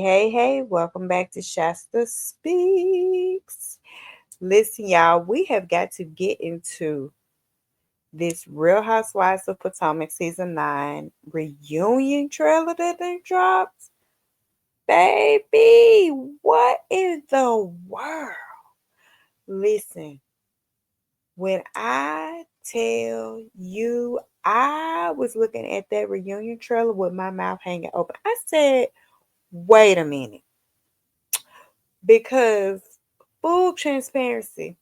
Hey, welcome back to Shasta Speaks. Listen, y'all, we have got to get into this Real Housewives of Potomac Season 9 reunion trailer that they dropped. Baby, what in the world? Listen, when I tell you I was looking at that reunion trailer with my mouth hanging open, I said, wait a minute. Because full transparency,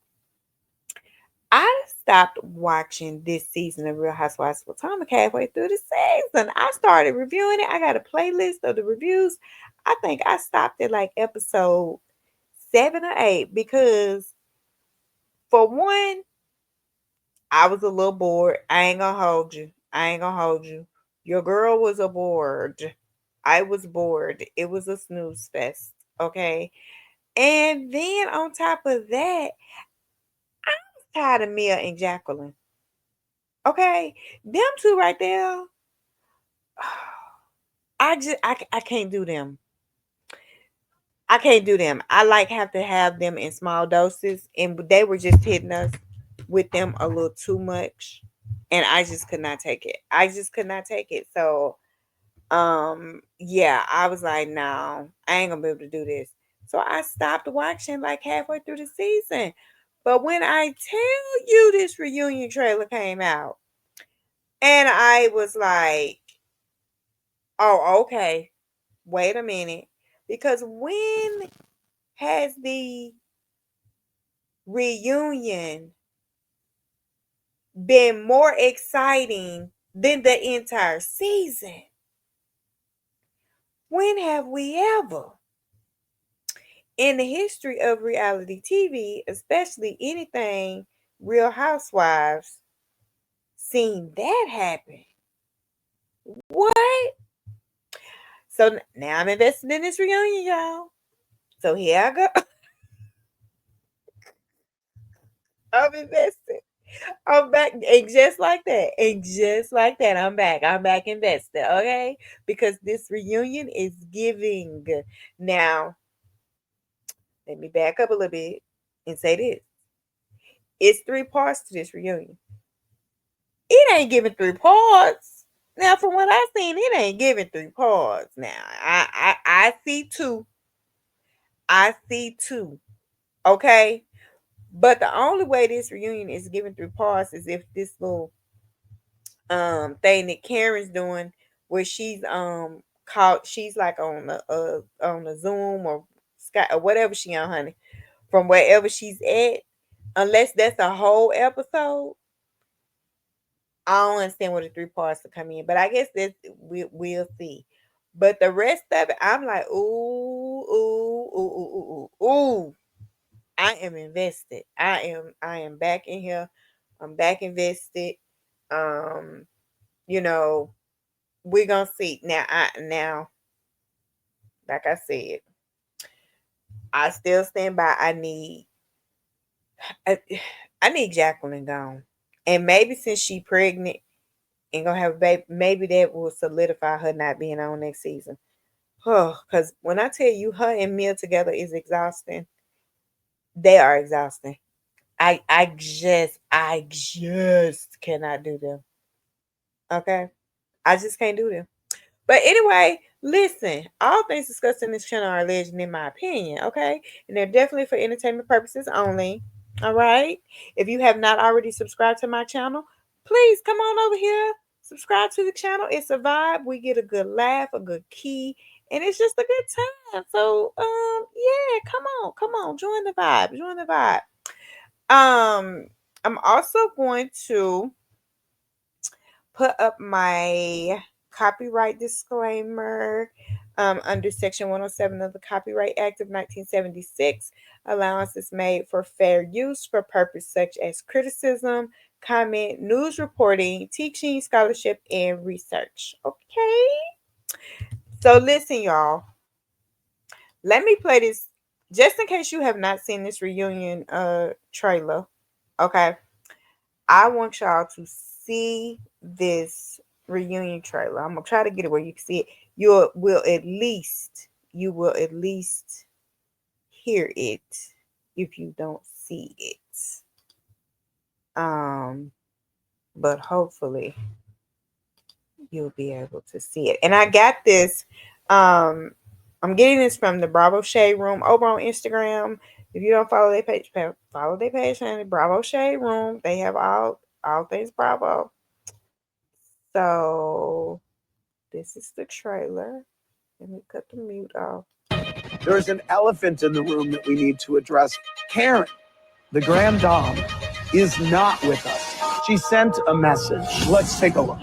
I stopped watching this season of Real Housewives of Potomac halfway through the season. I started reviewing it. I got a playlist of the reviews. I think I stopped at like episode 7 or 8 because, for one, I was a little bored. I ain't gonna hold you. I ain't gonna hold you. Your girl was a bored. I was bored. It was a snooze fest. Okay. And then on top of that, tired of Mia and Jacqueline. Okay, them two right there. I can't do them. I can't do them. I like have to have them in small doses, and they were just hitting us with them a little too much, and I just could not take it. I just could not take it. So, yeah, I was like, no, I ain't gonna be able to do this. So I stopped watching like halfway through the season. But when I tell you this reunion trailer came out, and I was like, oh, okay, wait a minute. Because when has the reunion been more exciting than the entire season? When have we ever? In the history of reality TV, especially anything Real Housewives, seen that happen? What? So now I'm invested in this reunion, y'all. So here I go. I'm invested. I'm back, and just like that, I'm back. I'm back invested, okay? Because this reunion is giving. Now, let me back up a little bit and say this: it's 3 parts to this reunion. It ain't giving 3 parts. Now, from what I've seen, it ain't giving 3 parts. Now, I see two. I see two. Okay, but the only way this reunion is giving 3 parts is if this little thing that Karen's doing, where she's called, she's like on a Zoom or Sky or whatever she on, honey, from wherever she's at. Unless that's a whole episode, I don't understand where the 3 parts to come in. But I guess that we'll see. But the rest of it, I'm like, ooh. I am invested. I am back in here. I'm back invested. Um, you know, we're gonna see. Now, like I said, I still stand by. I, I need Jacqueline gone. And maybe since she pregnant and gonna have a baby, maybe that will solidify her not being on next season. Oh, because when I tell you her and Mia together is exhausting, they are exhausting. I just cannot do them. Okay. I just can't do them. But anyway, listen, all things discussed in this channel are alleged in my opinion, okay? And they're definitely for entertainment purposes only. All right. If you have not already subscribed to my channel, please come on over here. Subscribe to the channel. It's a vibe. We get a good laugh, a good key, and it's just a good time. So yeah, come on, join the vibe. Join the vibe. I'm also going to put up my copyright disclaimer under Section 107 of the Copyright Act of 1976. Allowance is made for fair use for purpose such as criticism, comment, news reporting, teaching, scholarship, and research. Okay? So listen, y'all. Let me play this just in case you have not seen this reunion trailer. Okay? I want y'all to see this reunion trailer. I'm gonna try to get it where you can see it. You will at least you will at least hear it if you don't see it. Um, but hopefully you'll be able to see it. And I got this. I'm getting this from the Bravo Shade Room over on Instagram. If you don't follow their page, follow their page, honey. Bravo Shade Room. They have all things Bravo. So this is the trailer. Let me cut the mute off. There's an elephant in the room that we need to address. Karen, the grand dame, is not with us. She sent a message. Let's take a look.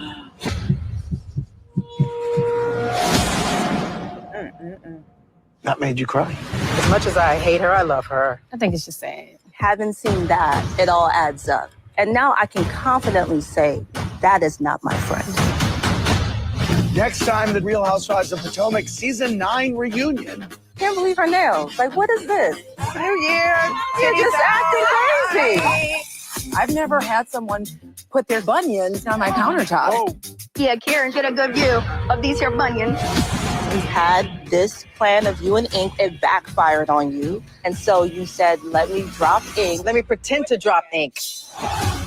That made you cry? As much as I hate her, I love her. I think it's just sad. Having seen that, it all adds up. And now I can confidently say that is not my friend. Next time, the Real Housewives of Potomac Season 9 reunion. Can't believe her nails. Like, what is this? New Year. You're just acting crazy. I've never had someone put their bunions on my countertop. Oh, Yeah, Karen, get a good view of these here bunions. You had this plan of you and ink. It backfired on you. And so you said, let me drop ink. Let me pretend to drop ink.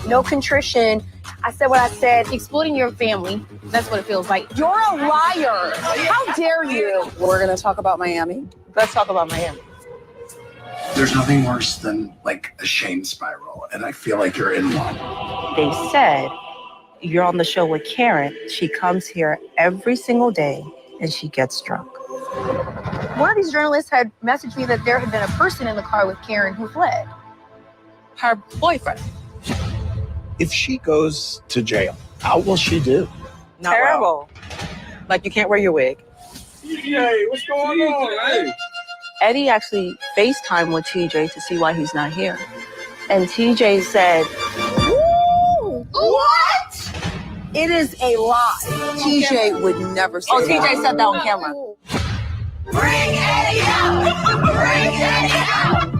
No contrition. I said what I said. Exploiting your family. That's what it feels like. You're a liar. How dare you? We're going to talk about Miami. Let's talk about Miami. there's nothing worse than like a shame spiral, and I feel like you're in one. They said you're on the show with Karen. She comes here every single day and she gets drunk. One of these journalists had messaged me that there had been a person in the car with Karen who fled. Her boyfriend. If she goes to jail, how will she do? Not terrible. Well. Like you can't wear your wig. Hey, what's going on? Hey. Eddie actually FaceTimed with TJ to see why he's not here. And TJ said, Ooh, what? it is a lie. TJ would never say that. TJ said that on camera. Bring Eddie out! Bring Eddie out!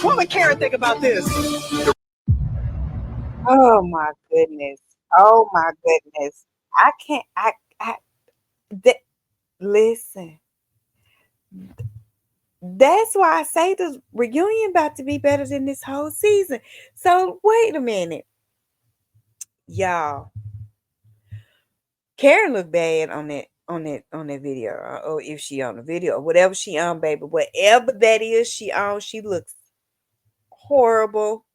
What would Karen think about this? Oh my goodness. Oh my goodness. I can't, listen. That's why I say the reunion about to be better than this whole season. So wait a minute. Y'all. Karen looked bad on that video. Or if she on the video or whatever she on, baby. Whatever that is she on, she looks horrible.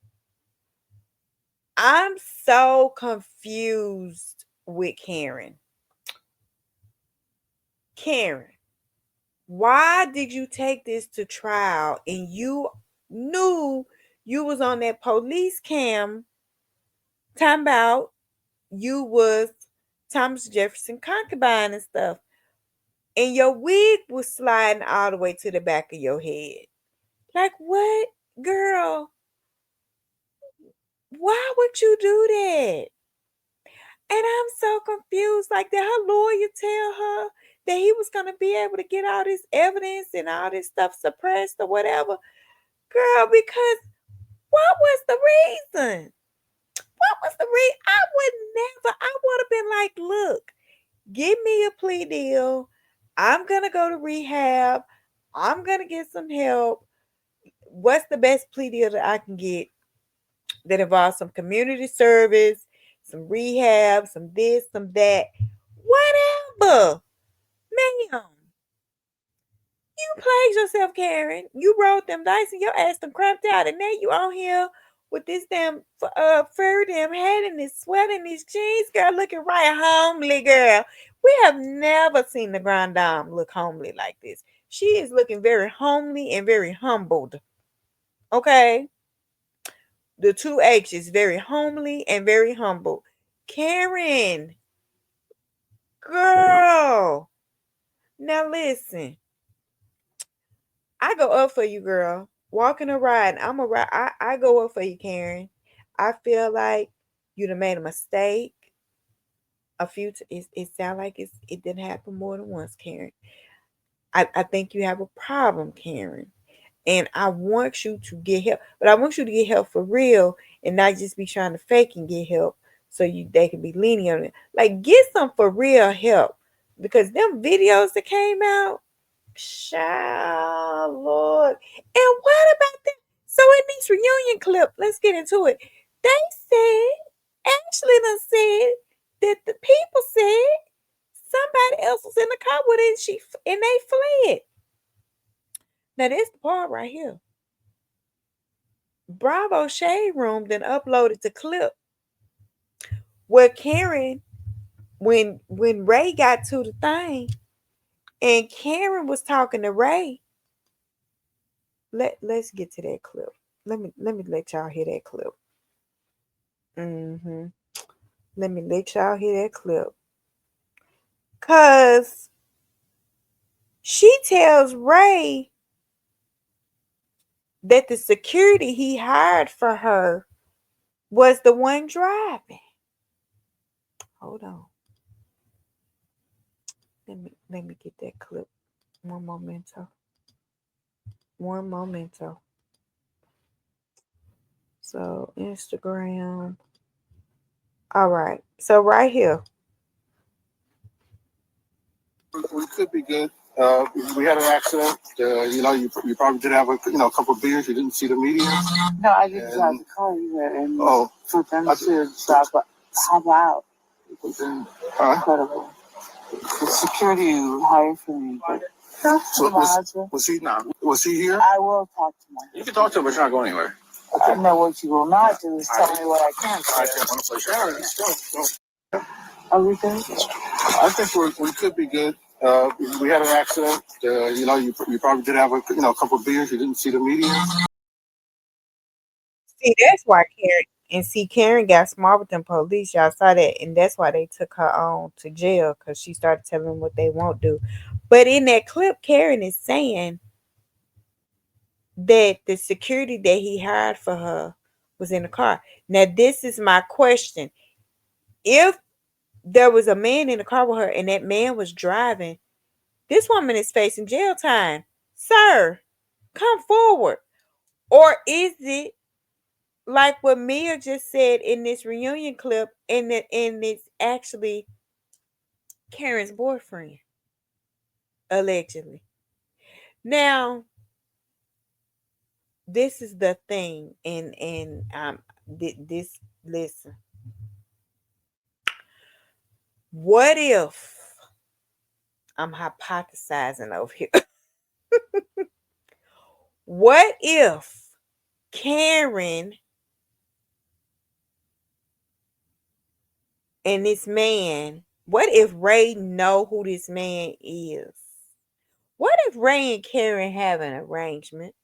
I'm so confused with Karen. Karen, why did you take this to trial and you knew you was on that police cam talking about you was Thomas Jefferson concubine and stuff, and your wig was sliding all the way to the back of your head? Like, what, girl? Why would you do that? And I'm so confused. Like, did her lawyer tell her that he was going to be able to get all this evidence and all this stuff suppressed or whatever? Girl, because what was the reason? What was the reason? I would have been like, look, give me a plea deal. I'm going to go to rehab. I'm going to get some help. What's the best plea deal that I can get that involves some community service, some rehab, some this, some that, whatever? Ma'am, you played yourself, Karen. You rolled them dice and your ass them cramped out, and now you on here with this damn fur damn head and this sweat and these jeans, girl, looking right homely, girl. We have never seen the Grand Dame look homely like this. She is looking very homely and very humbled. Okay? The two H's, very homely and very humble. Karen, girl. Now listen. I go up for you, girl. Walking or riding, I'm a ride. I go up for you, Karen. I feel like you done made a mistake. It sounds like it didn't happen more than once, Karen. I think you have a problem, Karen. And I want you to get help, but I want you to get help for real and not just be trying to fake and get help so they can be lenient on it. Like, get some for real help, because them videos that came out, child, Lord. And what about that? So in this reunion clip, let's get into it. They said, Ashley done said that the people said somebody else was in the car with it, and they fled. Now this the part right here. Bravo Shade Room then uploaded the clip where Karen, when Ray got to the thing, and Karen was talking to Ray. Let's get to that clip. Let me let y'all hear that clip. Mm-hmm. Let me let y'all hear that clip. Cause she tells Ray that the security he hired for her was the one driving. Hold on. Let me get that clip. One momento. One momento. So Instagram. All right. So right here. We could be good. We had an accident. You probably did have a couple of beers. You didn't see the media. No, I didn't drive the car either. And for them to stop, how about incredible. The security you hired for me. But so was he not? Was he here? I will talk to him. You can talk to him, but you're not going anywhere. Okay. No, what you will not do is tell me what I can say. I want to play Sharon. Are we good? I think we could be good. We had an accident. You probably did have a couple of beers. You didn't see the media. See, that's why Karen got smart with them police. Y'all saw that, and that's why they took her on to jail, because she started telling them what they won't do. But in that clip, Karen is saying that the security that he hired for her was in the car. Now, this is my question. If there was a man in the car with her and that man was driving, this woman is facing jail time. Sir, come forward. Or is it like what Mia just said in this reunion clip, and it's actually Karen's boyfriend, allegedly? Now, this is the thing, and this, listen. What if, I'm hypothesizing over here. What if Karen and this man, what if Ray know who this man is? What if Ray and Karen have an arrangement?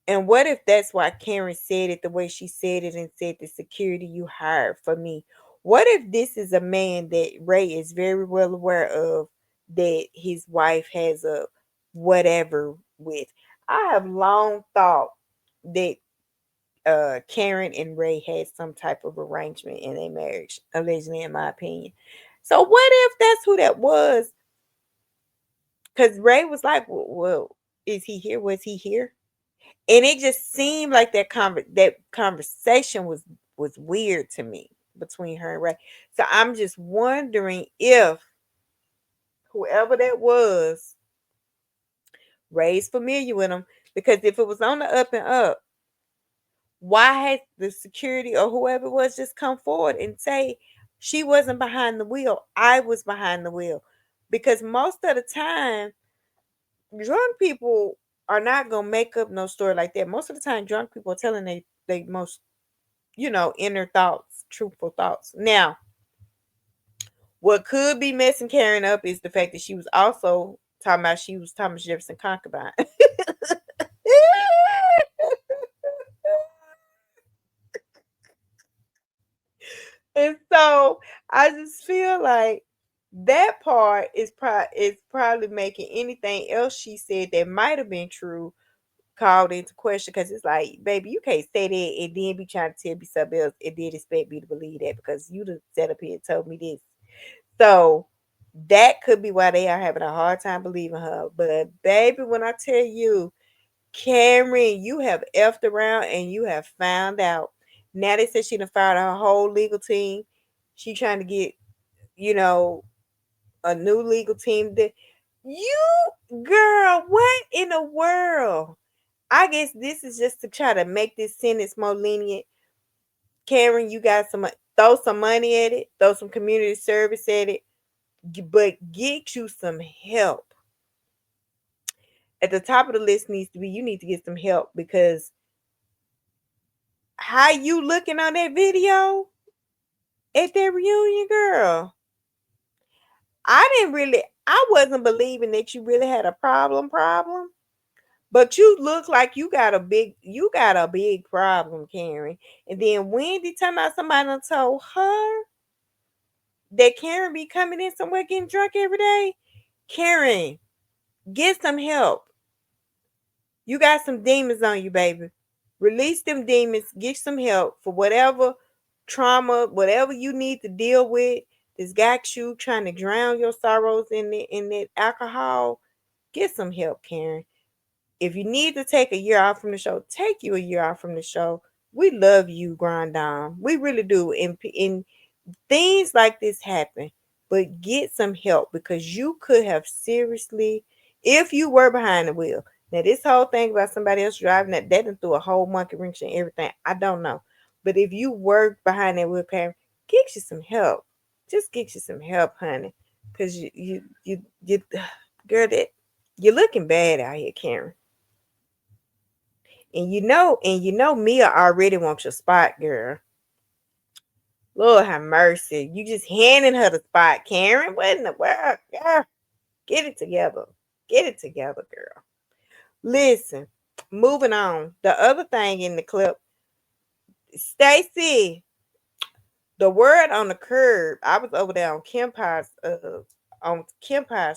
And what if that's why Karen said it the way she said it and said the security you hired for me? What if this is a man that Ray is very well aware of, that his wife has a whatever with? I have long thought that Karen and Ray had some type of arrangement in their marriage, allegedly, in my opinion. So what if that's who that was? Because Ray was like, well, is he here? Was he here? And it just seemed like that conversation was weird to me between her and Ray. So I'm just wondering if whoever that was, Ray's familiar with him, because if it was on the up and up, why had the security or whoever it was just come forward and say she wasn't behind the wheel, I was behind the wheel? Because most of the time, drunk people are not gonna make up no story like that. Most of the time, drunk people are telling they most, inner thoughts, truthful thoughts. Now, what could be messing Karen up is the fact that she was also talking about she was Thomas Jefferson concubine. And so I just feel like that part is probably making anything else she said that might have been true called into question, because it's like, baby, you can't say that and then be trying to tell me something else and then expect me to believe that, because you done sat up here and told me this. So that could be why they are having a hard time believing her. But baby, when I tell you, Cameron, you have effed around and you have found out. Now they said she done fired her whole legal team. She trying to get, you know, a new legal team. That you girl, what in the world? I guess this is just to try to make this sentence more lenient. Karen, you got some, throw some money at it, throw some community service at it, but get you some help. At the top of the list needs to be you need to get some help because how you looking on that video at that reunion, girl? I wasn't believing that you really had a problem. But you look like you got a big problem, Karen. And then Wendy talking about somebody done told her that Karen be coming in somewhere getting drunk every day. Karen, get some help. You got some demons on you, baby. Release them demons. Get some help for whatever trauma, whatever you need to deal with. That's got you trying to drown your sorrows in that alcohol. Get some help, Karen. If you need to take a year off from the show, take you a year off from the show. We love you, Grandon. We really do. And things like this happen, but get some help because you could have seriously, if you were behind the wheel. Now, this whole thing about somebody else driving that done threw a whole monkey wrench and everything. I don't know. But if you were behind that wheel, Karen, get you some help. Just get you some help, honey. Because you, girl, that you're looking bad out here, Karen. And you know Mia already wants your spot, girl. Lord have mercy. You just handing her the spot, Karen. What in the world? Girl, get it together. Get it together, girl. Listen, moving on. The other thing in the clip, Stacey, the word on the curb. I was over there on Kim Pie's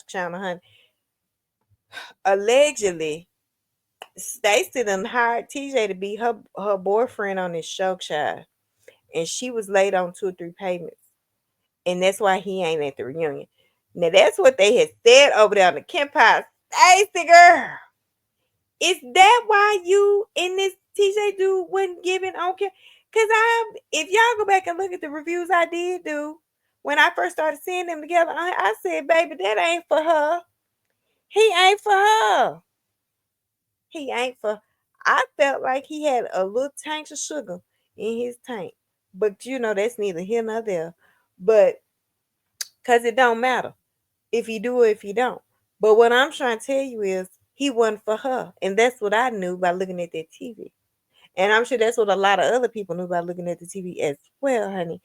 channel, honey. Allegedly, Stacey done hired TJ to be her boyfriend on this show, child. And she was late on 2 or 3 payments. And that's why he ain't at the reunion. Now that's what they had said over there on the Kempire. Stacey, girl, is that why you and this TJ dude wasn't giving on Kim? Cause if y'all go back and look at the reviews I did do when I first started seeing them together, I said, baby, that ain't for her. He ain't for her. He ain't for. I felt like he had a little tank of sugar in his tank, but that's neither here nor there. But because it don't matter if you do or if you don't. But what I'm trying to tell you is he wasn't for her. And that's what I knew by looking at that TV. And I'm sure that's what a lot of other people knew by looking at the TV as well, honey.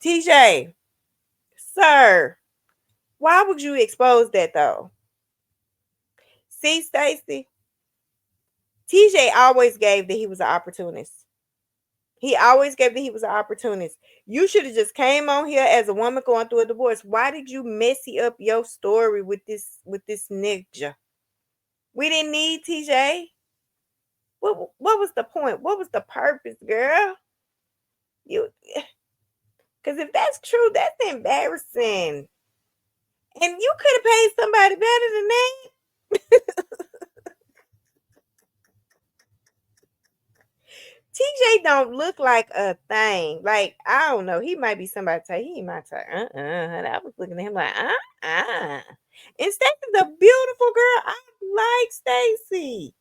TJ, sir, why would you expose that though? See, Stacey, TJ always gave that he was an opportunist. He always gave that he was an opportunist. You should have just came on here as a woman going through a divorce. Why did you messy up your story with this nigga? We didn't need TJ. What was the point? What was the purpose, girl? Because if that's true, that's embarrassing. And you could have paid somebody better than that. TJ don't look like a thing. Like, I don't know. He might be somebody type. He might type. I was looking at him like, And Stacey's a beautiful girl. I like Stacey.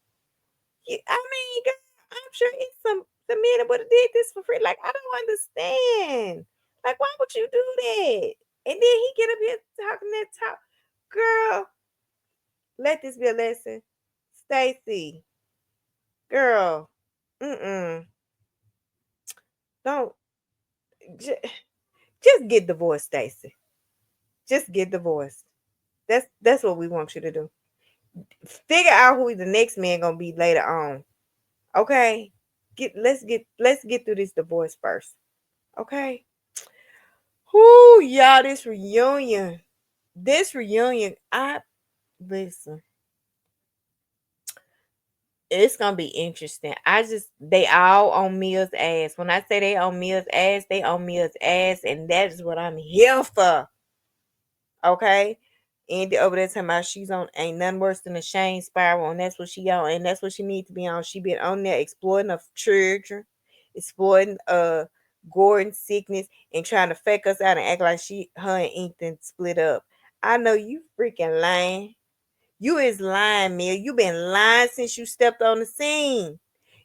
I mean, girl, I'm sure it's some men that would have did this for free. Like, I don't understand. Like, why would you do that? And then he get up here talking that talk. Girl, let this be a lesson. Stacey, girl, don't just get divorced, Stacey. Just get divorced. That's what we want you to do. Figure out who the next man gonna be later on. Okay? Let's get through this divorce first. Okay? Whoo, y'all, this reunion. Listen. It's gonna be interesting. They all on Mia's ass. When I say they on Mia's ass, they on Mia's ass, and that is what I'm here for. Okay? Andy over there talking about she's on ain't nothing worse than a shame spiral, and that's what she on, and that's what she needs to be on. She been on there exploiting her children. exploiting Gordon's sickness and trying to fake us out and act like her and Ethan split up. I know you freaking lying. You is lying, Mill. You been lying since you stepped on the scene.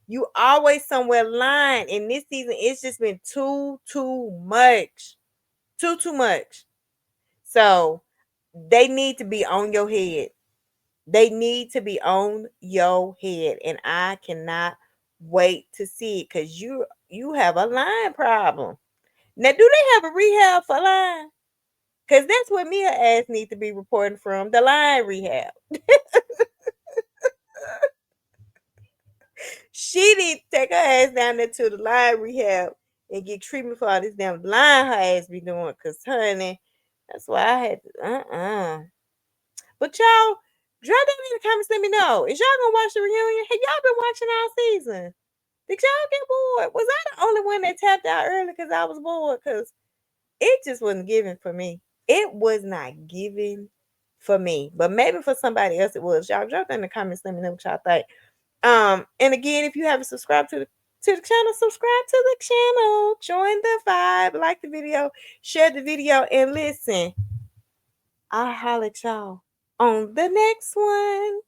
You always somewhere lying. And this season, it's just been too much. Too much. So they need to be on your head. They need to be on your head. And I cannot wait to see it because you have a lying problem. Now, do they have a rehab for lying? Because that's what Mia ass needs to be reporting from, the lying rehab. She need to take her ass down there to the lying rehab and get treatment for all this damn lying her ass be doing. Because, honey, that's why I had to, But y'all, drop down in the comments, let me know. Is y'all gonna watch the reunion? Have y'all been watching all season? Did y'all get bored? Was I the only one that tapped out early because I was bored? Because it just wasn't giving for me. It was not giving for me. But maybe for somebody else it was. Y'all drop in the comments, let me know what y'all think. And again, if you haven't subscribed to the channel, subscribe to the channel, join the vibe, like the video, share the video, and listen. I'll holler at y'all on the next one.